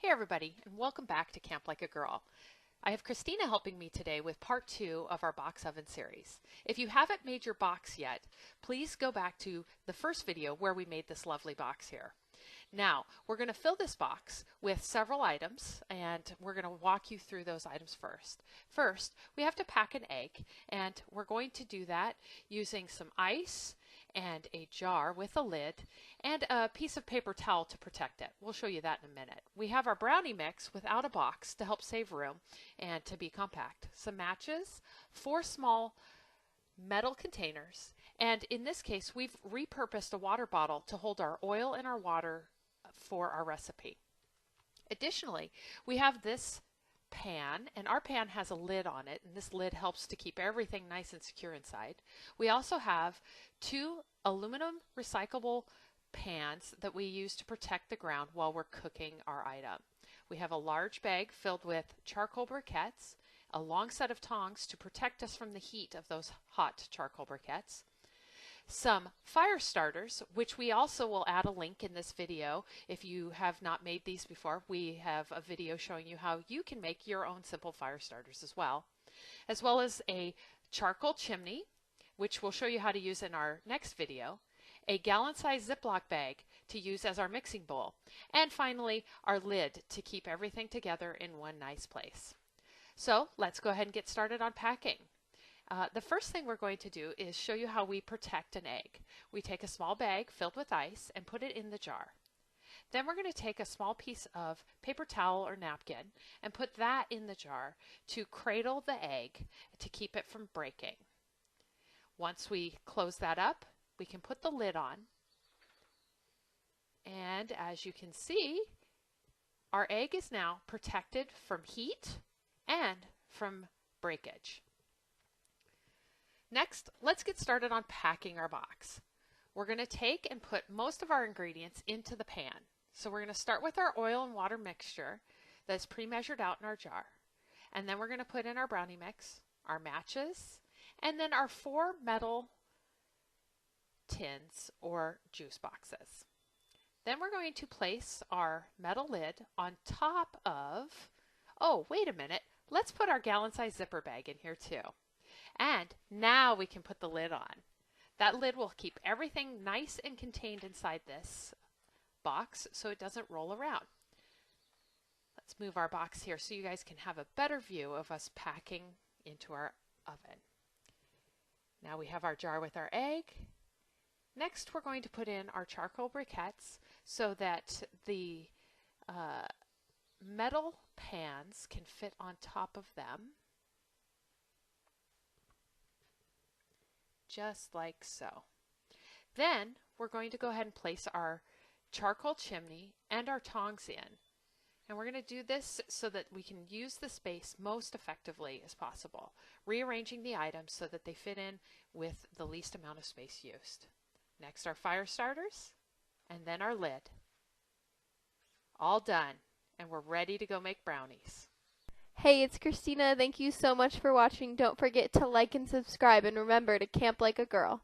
Hey everybody, and welcome back to Camp Like a Girl. I have Christina helping me today with part 2 of our box oven series. If you haven't made your box yet, please go back to the first video where we made this lovely box here. Now, we're going to fill this box with several items, and we're going to walk you through those items first. First, we have to pack an egg, and we're going to do that using some ice and a jar with a lid and a piece of paper towel to protect it. We'll show you that in a minute. We have our brownie mix without a box to help save room and to be compact. Some matches, 4 small metal containers, and in this case we've repurposed a water bottle to hold our oil and our water for our recipe. Additionally, we have this pan, and our pan has a lid on it, and this lid helps to keep everything nice and secure inside. We also have 2 aluminum recyclable pans that we use to protect the ground while we're cooking our item. We have a large bag filled with charcoal briquettes, a long set of tongs to protect us from the heat of those hot charcoal briquettes, some fire starters, which we also will add a link in this video. If you have not made these before, we have a video showing you how you can make your own simple fire starters as well as a charcoal chimney, which we'll show you how to use in our next video, a gallon-sized Ziploc bag to use as our mixing bowl, and finally our lid to keep everything together in one nice place. So let's go ahead and get started on packing. The first thing we're going to do is show you how we protect an egg. We take a small bag filled with ice and put it in the jar. Then we're going to take a small piece of paper towel or napkin and put that in the jar to cradle the egg to keep it from breaking. Once we close that up, we can put the lid on. And as you can see, our egg is now protected from heat and from breakage. Next, let's get started on packing our box. We're going to take and put most of our ingredients into the pan. So we're going to start with our oil and water mixture that's pre-measured out in our jar. And then we're going to put in our brownie mix, our matches, and then our 4 metal tins or juice boxes. Then we're going to place our metal lid on top of, oh, wait a minute, let's put our gallon-sized zipper bag in here too. And now we can put the lid on. That lid will keep everything nice and contained inside this box so it doesn't roll around. Let's move our box here so you guys can have a better view of us packing into our oven. Now we have our jar with our egg. Next we're going to put in our charcoal briquettes so that the metal pans can fit on top of them. Just like so. Then we're going to go ahead and place our charcoal chimney and our tongs in. And we're going to do this so that we can use the space most effectively as possible, rearranging the items so that they fit in with the least amount of space used. Next, our fire starters, and then our lid. All done, and we're ready to go make brownies. Hey, it's Christina. Thank you so much for watching. Don't forget to like and subscribe, and remember to camp like a girl.